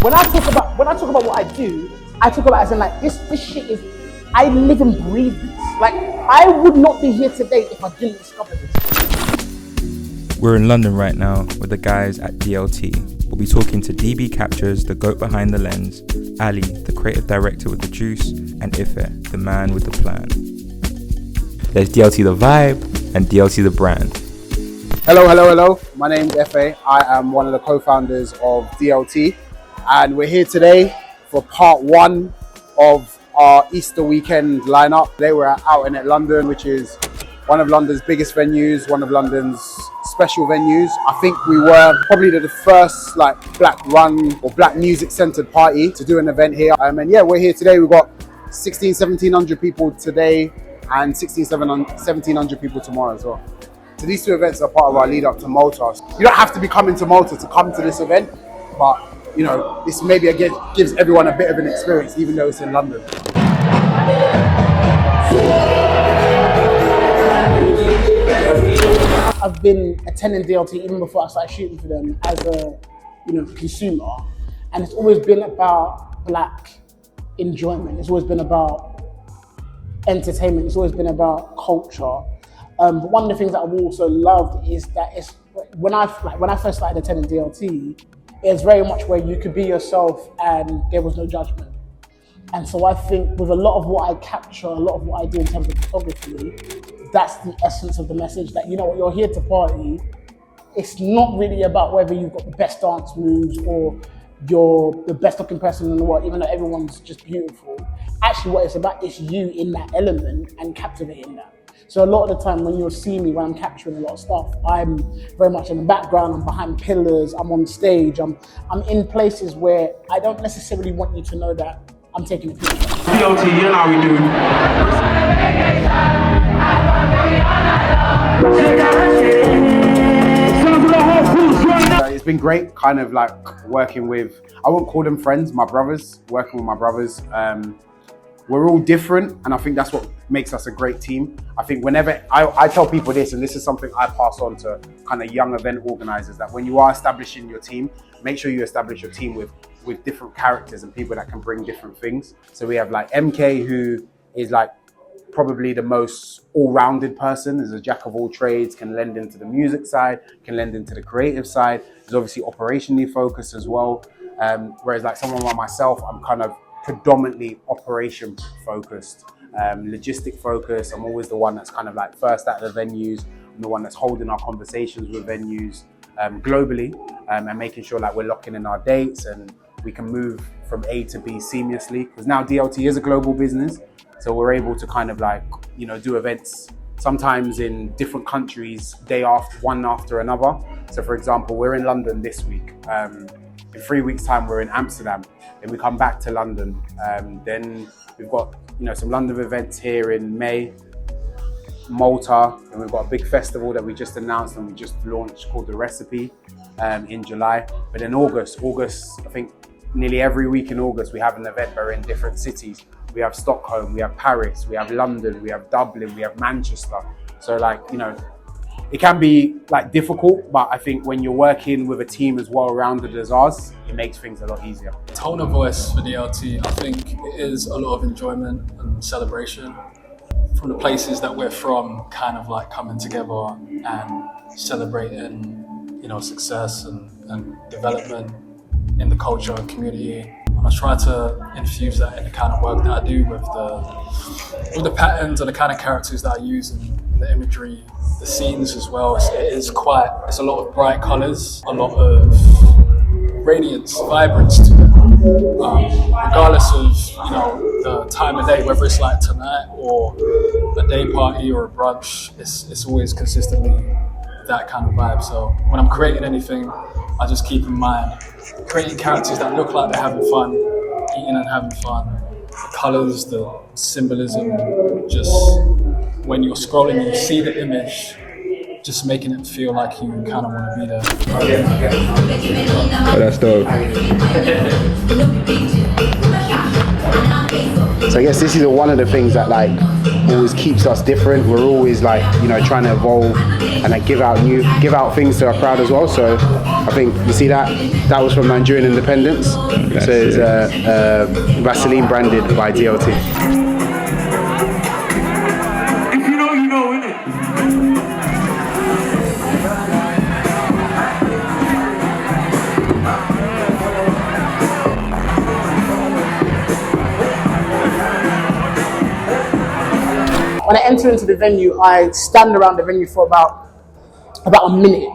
when I talk about what I do, I talk about as in like this shit is, I live and breathe this. Like, I would not be here today if I didn't discover this. We're in London right now with the guys at DLT. We'll be talking to DB Captures, the goat behind the lens, Ali, the creative director with the juice, and Ife, the man with the plan. There's DLT the vibe and DLT the brand. Hello. My name's Ife. I am one of the co-founders of DLT, and we're here today for part one of our Easter weekend lineup. Today we're out in London, which is one of London's biggest venues, one of London's special venues. I think we were probably the first like black run or black music centered party to do an event here. And yeah, we're here today. We've got 1,700 people today and 1,700 people tomorrow as well. So these two events are part of our lead up to Malta. You don't have to be coming to Malta to come to this event, but you know, this maybe again gives everyone a bit of an experience, even though it's in London. I've been attending DLT even before I started shooting for them as a consumer, and it's always been about black enjoyment. It's always been about entertainment. It's always been about culture. But one of the things that I've also loved is that it's when I first started attending DLT, it's very much where you could be yourself and there was no judgment. And so I think with a lot of what I capture, a lot of what I do in terms of photography, that's the essence of the message, that, you know what, you're here to party. It's not really about whether you've got the best dance moves or you're the best looking person in the world, even though everyone's just beautiful. Actually, what it's about is you in that element and captivating that. So a lot of the time when you'll see me, when I'm capturing a lot of stuff, I'm very much in the background, I'm behind pillars, I'm on stage, I'm in places where I don't necessarily want you to know that I'm taking a picture. DLT, you know how we do. It's been great kind of like working with, I won't call them friends, my brothers, working with my brothers. We're all different, and I think that's what makes us a great team. I think whenever I tell people this, and this is something I pass on to kind of young event organizers, that when you are establishing your team, make sure you establish your team with different characters and people that can bring different things. So we have like MK, who is like probably the most all-rounded person, is a jack of all trades, can lend into the music side, can lend into the creative side. He's obviously operationally focused as well. Whereas like someone like myself, I'm kind of predominantly operation focused, logistic focused. I'm always the one that's kind of like first at the venues. I'm the one that's holding our conversations with venues globally, and making sure like we're locking in our dates and we can move from A to B seamlessly. Because now DLT is a global business, so we're able to kind of like, you know, do events sometimes in different countries, one after another. So for example, we're in London this week. In 3 weeks' time, we're in Amsterdam. Then we come back to London. Then we've got, you know, some London events here in May, Malta, and we've got a big festival that we just announced and we just launched called The Recipe in July. But in August, I think nearly every week in August, we have an event. We're in different cities. We have Stockholm, we have Paris, we have London, we have Dublin, we have Manchester. So like, you know, it can be like difficult, but I think when you're working with a team as well-rounded as ours, it makes things a lot easier. Tone of voice for DLT, I think it is a lot of enjoyment and celebration. From the places that we're from, kind of like coming together and celebrating, you know, success and development in the culture and community. And I try to infuse that in the kind of work that I do with the patterns and the kind of characters that I use and the imagery, the scenes as well. It's a lot of bright colours, a lot of radiance, vibrance to it. Regardless of, you know, the time of day, whether it's like tonight or a day party or a brunch, it's always consistently that kind of vibe. So when I'm creating anything, I just keep in mind creating characters that look like they're having fun, eating and having fun. The colours, the symbolism, just when you're scrolling, you see the image, just making it feel like you kind of want to be there. Oh, that's dope. So I guess this is one of the things that like always keeps us different. We're always like, you know, trying to evolve and like give out things to our crowd as well. So I think you see that was from Nigerian independence. So it's Vaseline branded by DLT. If you know, you know, innit? When I enter into the venue, I stand around the venue for about a minute.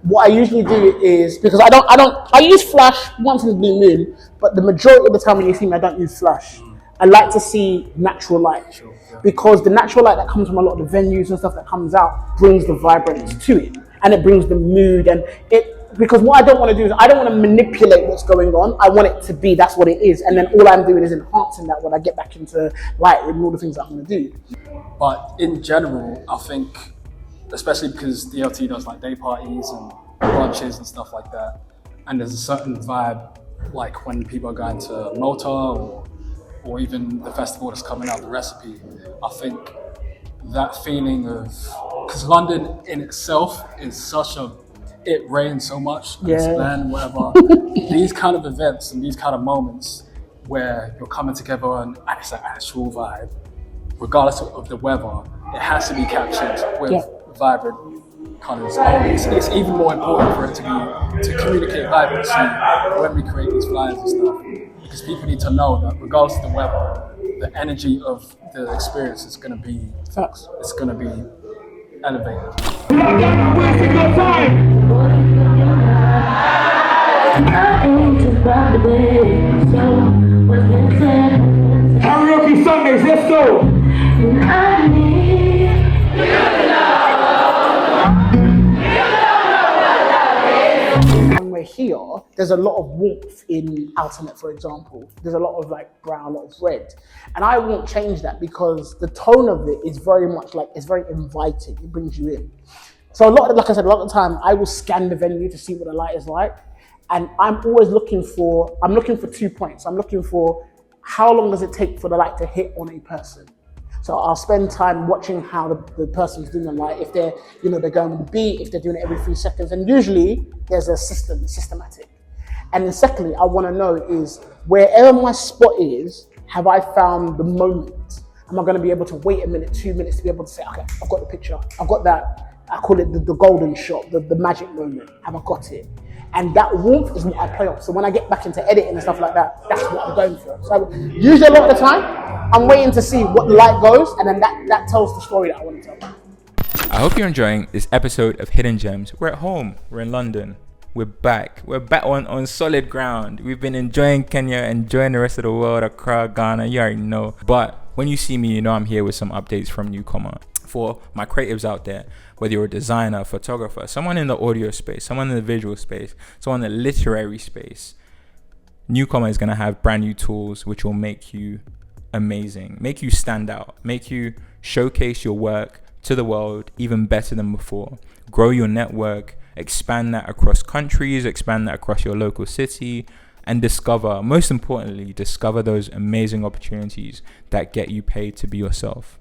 What I usually do is, because I use flash once in a blue moon, but the majority of the time when you see me, I don't use flash. I like to see natural light, because the natural light that comes from a lot of the venues and stuff that comes out brings the vibrance to it, and it brings the mood, and because what I don't want to do is I don't want to manipulate what's going on. I want it to be, that's what it is, and then all I'm doing is enhancing that when I get back into light and all the things that I'm going to do. But in general, I think, especially because DLT does like day parties and brunches and stuff like that, and there's a certain vibe, like when people are going to Malta or even the festival that's coming out, the Recipe. I think that feeling of, because London in itself is such a, it rains so much, and it's bland, whatever. These kind of events and these kind of moments where you're coming together and it's an actual vibe, regardless of the weather, it has to be captured with vibrant colours. It's even more important for it to communicate vibrancy when we create these flyers and stuff, because people need to know that regardless of the weather, the energy of the experience is going to be it's going to be elevated. Karaoke Sundays, let's go! When we're here, there's a lot of warmth in Ultimate, for example. There's a lot of like brown, a lot of red. And I won't change that because the tone of it is very much like, it's very inviting. It brings you in. So like I said, a lot of the time I will scan the venue to see what the light is like. And I'm always looking for 2 points. I'm looking for how long does it take for the light to hit on a person. So I'll spend time watching how the person's doing the light, if they're, they're going with the beat, if they're doing it every 3 seconds. And usually there's a systematic. And then secondly, I want to know is wherever my spot is, have I found the moment? Am I going to be able to wait a minute, 2 minutes to be able to say, okay, I've got the picture. I've got that, I call it the golden shot, the magic moment. Have I got it? And that warmth is what I play off. So when I get back into editing and stuff like that, that's what I'm going for. So usually a lot of the time, I'm waiting to see what the light goes, and then that tells the story that I want to tell. I hope you're enjoying this episode of Hidden Gems. We're at home. We're in London. We're back. We're back on solid ground. We've been enjoying Kenya, enjoying the rest of the world, Accra, Ghana. You already know. But when you see me, you know I'm here with some updates from Newcomer. For my creatives out there, whether you're a designer, photographer, someone in the audio space, someone in the visual space, someone in the literary space, Newcomer is going to have brand new tools which will make you amazing, make you stand out, make you showcase your work to the world even better than before, grow your network, expand that across countries, expand that across your local city, and most importantly, discover those amazing opportunities that get you paid to be yourself.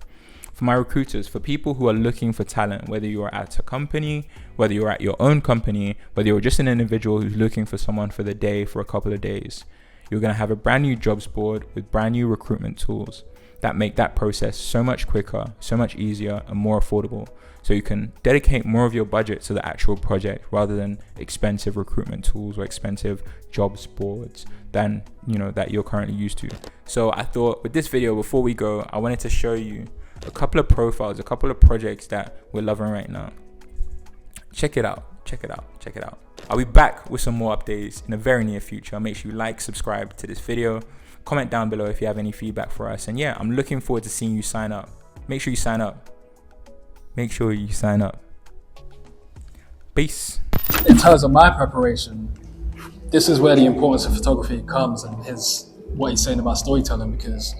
For my recruiters, for people who are looking for talent, whether you're at a company, whether you're at your own company, whether you're just an individual who's looking for someone for the day, for a couple of days, you're going to have a brand new jobs board with brand new recruitment tools that make that process so much quicker, so much easier, and more affordable. So you can dedicate more of your budget to the actual project rather than expensive recruitment tools or expensive jobs boards than that you're currently used to. So I thought with this video, before we go, I wanted to show you a couple of profiles, a couple of projects that we're loving right now. Check it out. I'll be back with some more updates in the very near future. Make sure you like, subscribe to this video, comment down below if you have any feedback for us. And yeah, I'm looking forward to seeing you sign up. Make sure you sign up. Peace. In terms of my preparation, this is where the importance of photography comes, and what he's saying about storytelling, because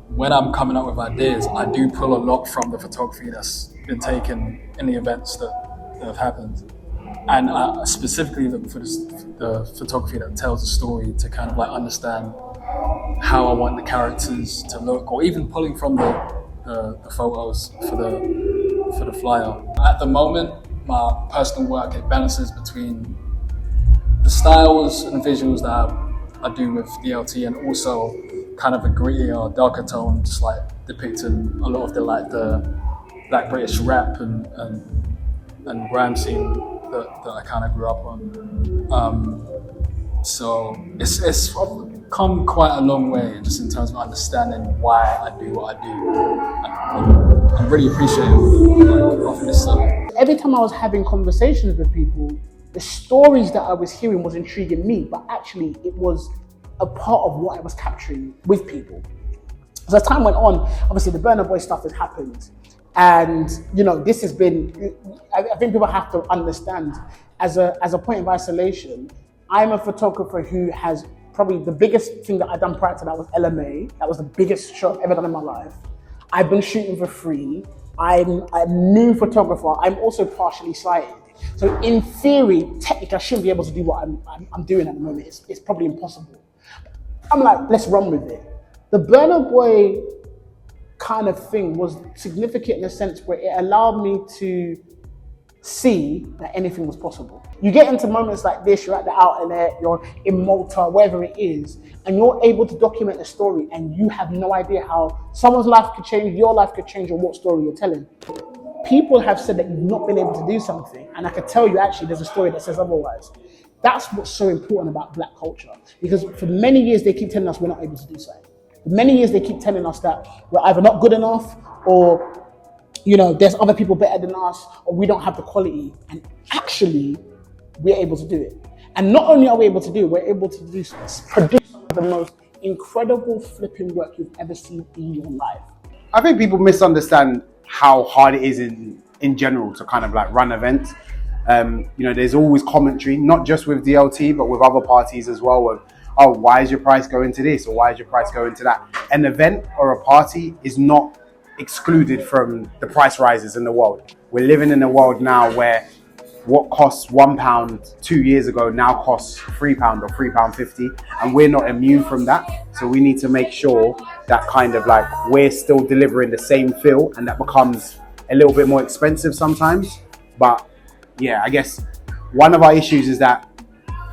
when I'm coming up with ideas, I do pull a lot from the photography that's been taken in the events that have happened. And I specifically look for the photography that tells a story, to kind of like understand how I want the characters to look, or even pulling from the photos for the flyer. At the moment, my personal work, it balances between styles and visuals that I do with DLT, and also kind of a grittier, darker tone, just like depicting a lot of the Black British rap and grime scene that I kind of grew up on. So it's come quite a long way just in terms of understanding why I do what I do. And I'm really appreciative of this stuff. Every time I was having conversations with people, the stories that I was hearing was intriguing me, but actually it was a part of what I was capturing with people. As time went on, obviously the Burna Boy stuff has happened. And, this has been, I think people have to understand, as a point of isolation, I'm a photographer who has probably the biggest thing that I've done prior to that was LMA. That was the biggest show I've ever done in my life. I've been shooting for free. I'm a new photographer. I'm also partially sighted. So in theory, technically, I shouldn't be able to do what I'm doing at the moment. It's probably impossible. I'm like, let's run with it. The Burna Boy kind of thing was significant in a sense where it allowed me to see that anything was possible. You get into moments like this, you're at the outlet, you're in Malta, wherever it is, and you're able to document a story and you have no idea how someone's life could change, your life could change, or what story you're telling. People have said that you've not been able to do something, and I can tell you actually there's a story that says otherwise. That's what's so important about Black culture, because for many years they keep telling us we're not able to do something. For many years they keep telling us that we're either not good enough, or there's other people better than us, or we don't have the quality. And actually, we're able to do it. And not only are we able to do it, we're able to produce some of the most incredible flipping work you've ever seen in your life. I think people misunderstand how hard it is in general to kind of like run events. There's always commentary, not just with DLT, but with other parties as well. Of, oh, why is your price going to this? Or why is your price going to that? An event or a party is not excluded from the price rises in the world. We're living in a world now where what costs £1 2 years ago now costs £3 or £3.50, and we're not immune from that. So we need to make sure that kind of like we're still delivering the same feel, and that becomes a little bit more expensive sometimes. But yeah, I guess one of our issues is that,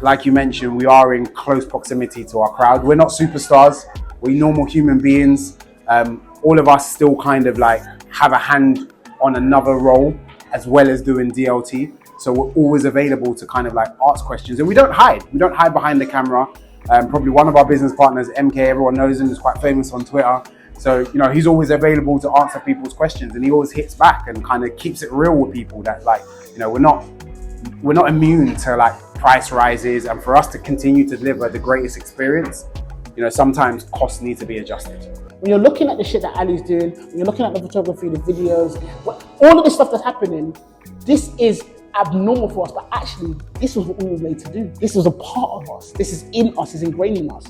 like you mentioned, we are in close proximity to our crowd. We're not superstars, we're normal human beings. All of us still kind of like have a hand on another role as well as doing DLT. So we're always available to kind of like ask questions, and we don't hide. We don't hide behind the camera. Probably one of our business partners, MK, everyone knows him, is quite famous on Twitter. So, he's always available to answer people's questions, and he always hits back and kind of keeps it real with people that like, we're not immune to like price rises, and for us to continue to deliver the greatest experience, sometimes costs need to be adjusted. When you're looking at the shit that Ali's doing, when you're looking at the photography, the videos, all of this stuff that's happening, this is abnormal for us, but actually this was what we were made to do. This was a part of us. This is in us, is ingrained in us.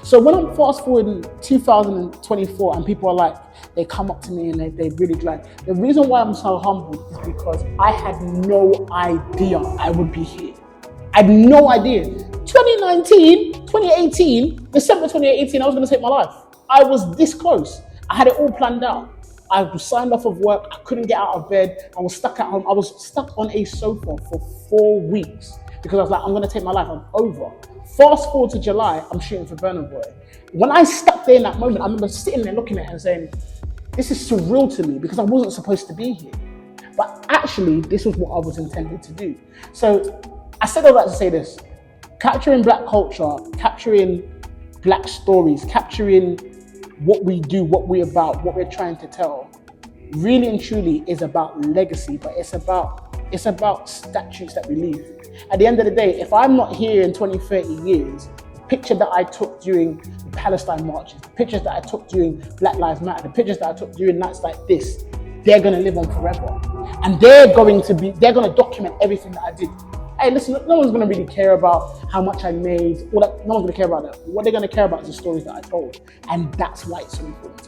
So when I'm fast forwarding 2024 and people are like, they come up to me and they're really glad. The reason why I'm so humbled is because I had no idea I would be here. I had no idea. 2018, December 2018, I was gonna take my life. I was this close. I had it all planned out. I was signed off of work. I couldn't get out of bed. I was stuck at home. I was stuck on a sofa for 4 weeks because I was like, I'm going to take my life. I'm over. Fast forward to July, I'm shooting for Burna Boy. When I stuck there in that moment, I remember sitting there looking at it and saying, this is surreal to me because I wasn't supposed to be here. But actually, this was what I was intended to do. So I said all that to say this. Capturing Black culture, capturing Black stories, capturing what we do, what we're about, what we're trying to tell, really and truly is about legacy, but it's about statutes that we leave. At the end of the day, if I'm not here in 20, 30 years, the picture that I took during the Palestine marches, the pictures that I took during Black Lives Matter, the pictures that I took during nights like this, they're gonna live on forever. And they're gonna document everything that I did. Hey, listen, no one's gonna really care about how much I made, all that. No one's gonna care about that. What they're gonna care about is the stories that I told. And that's why it's so important.